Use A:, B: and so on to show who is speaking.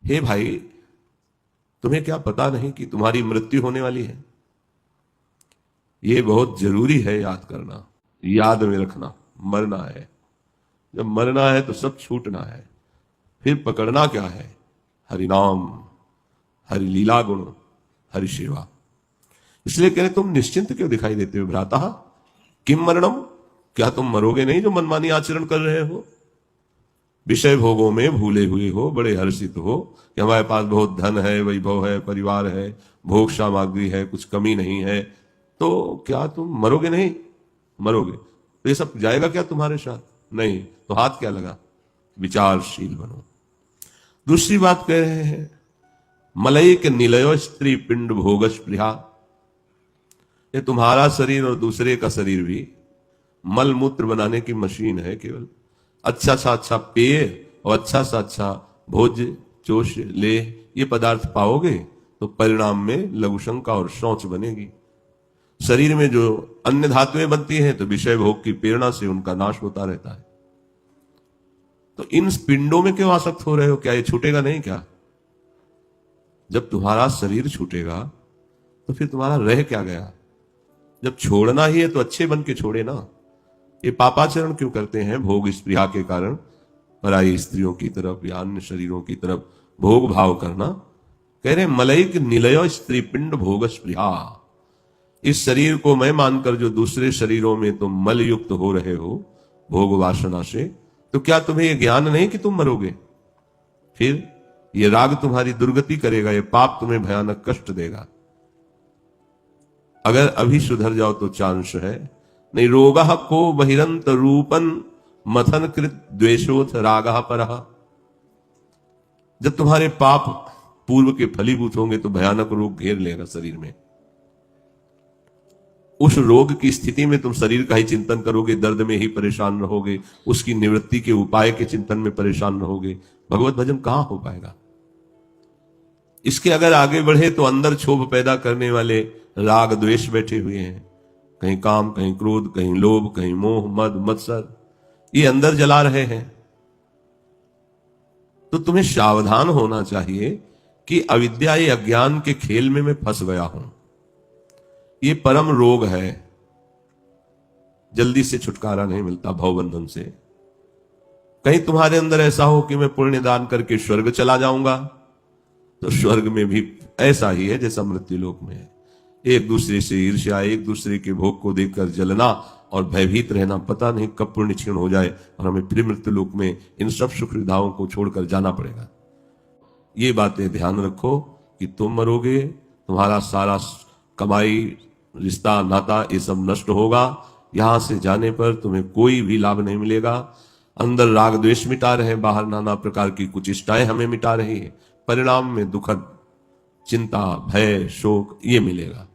A: हे भाई, तुम्हें क्या पता नहीं कि तुम्हारी मृत्यु होने वाली है? ये बहुत जरूरी है याद करना, याद में रखना। मरना है, जब मरना है तो सब छूटना है। फिर पकड़ना क्या है? हरिनाम, हरि लीला गुण, हरि सेवा। इसलिए कह रहे तुम निश्चिंत क्यों दिखाई देते हो भ्राता? किम मरणम, क्या तुम मरोगे नहीं जो मनमानी आचरण कर रहे हो? विषय भोगों में भूले हुए हो, बड़े हर्षित हो कि हमारे पास बहुत धन है, वैभव है, परिवार है, भोग सामग्री है, कुछ कमी नहीं है। तो क्या तुम मरोगे नहीं? मरोगे तो ये सब जाएगा क्या तुम्हारे साथ? नहीं तो हाथ क्या लगा? विचारशील बनो। दूसरी बात कह रहे हैं, मलय के निलयो स्त्री पिंड भोगस प्रिया। ये तुम्हारा शरीर और दूसरे का शरीर भी मल मूत्र बनाने की मशीन है केवल। अच्छा सा अच्छा पेय और अच्छा सा अच्छा भोज चोष ले ये पदार्थ पाओगे तो परिणाम में लघुशंका और शौच बनेगी। शरीर में जो अन्य धातुएं बनती हैं तो विषय भोग की प्रेरणा से उनका नाश होता रहता है। तो इन पिंडों में क्यों आसक्त हो रहे हो? क्या ये छूटेगा नहीं क्या? जब तुम्हारा शरीर छूटेगा तो फिर तुम्हारा रह क्या गया? जब छोड़ना ही है तो अच्छे बन के छोड़े ना। ये पापाचरण क्यों करते हैं? भोग स्पृहा के कारण पराई स्त्रियों की तरफ या अन्य शरीरों की तरफ भोग भाव करना। कह रहे मलयिक निलय स्त्री पिंड भोग स्पृहा। इस शरीर को मैं मानकर जो दूसरे शरीरों में तुम मल युक्त हो रहे हो भोग वासना से, तो क्या तुम्हें यह ज्ञान नहीं कि तुम मरोगे? फिर ये राग तुम्हारी दुर्गति करेगा, ये पाप तुम्हें भयानक कष्ट देगा। अगर अभी सुधर जाओ तो चांस है, नहीं रोगा को बहिरंत रूपन मथन कृत द्वेषोथ रागा पर। जब तुम्हारे पाप पूर्व के फलीभूत होंगे तो भयानक रोग घेर लेगा शरीर में। उस रोग की स्थिति में तुम शरीर का ही चिंतन करोगे, दर्द में ही परेशान रहोगे, उसकी निवृत्ति के उपाय के चिंतन में परेशान रहोगे, भगवत भजन कहां हो पाएगा? इसके अगर आगे बढ़े तो अंदर क्षोभ पैदा करने वाले राग द्वेष बैठे हुए हैं, कहीं काम, कहीं क्रोध, कहीं लोभ, कहीं मोह, मद मत्सर, ये अंदर जला रहे हैं। तो तुम्हें सावधान होना चाहिए कि अविद्या ये अज्ञान के खेल में मैं फंस गया हूं। ये परम रोग है, जल्दी से छुटकारा नहीं मिलता भवबंधन से। कहीं तुम्हारे अंदर ऐसा हो कि मैं पुण्य दान करके स्वर्ग चला जाऊंगा, तो स्वर्ग में भी ऐसा ही है जैसा मृत्यु लोक में है। एक दूसरे से ईर्ष्या, एक दूसरे के भोग को देखकर जलना और भयभीत रहना, पता नहीं कब पुण्य क्षीण हो जाए और हमें फिर मृत्यु लोक में इन सब सुख सुविधाओं को छोड़कर जाना पड़ेगा। ये बातें ध्यान रखो कि तुम मरोगे, तुम्हारा सारा कमाई, रिश्ता, नाता ये सब नष्ट होगा। यहां से जाने पर तुम्हें कोई भी लाभ नहीं मिलेगा। अंदर राग द्वेष मिटा रहे, बाहर नाना प्रकार की कुचेष्टाएं हमें मिटा रही है। परिणाम में दुखद चिंता, भय, शोक ये मिलेगा।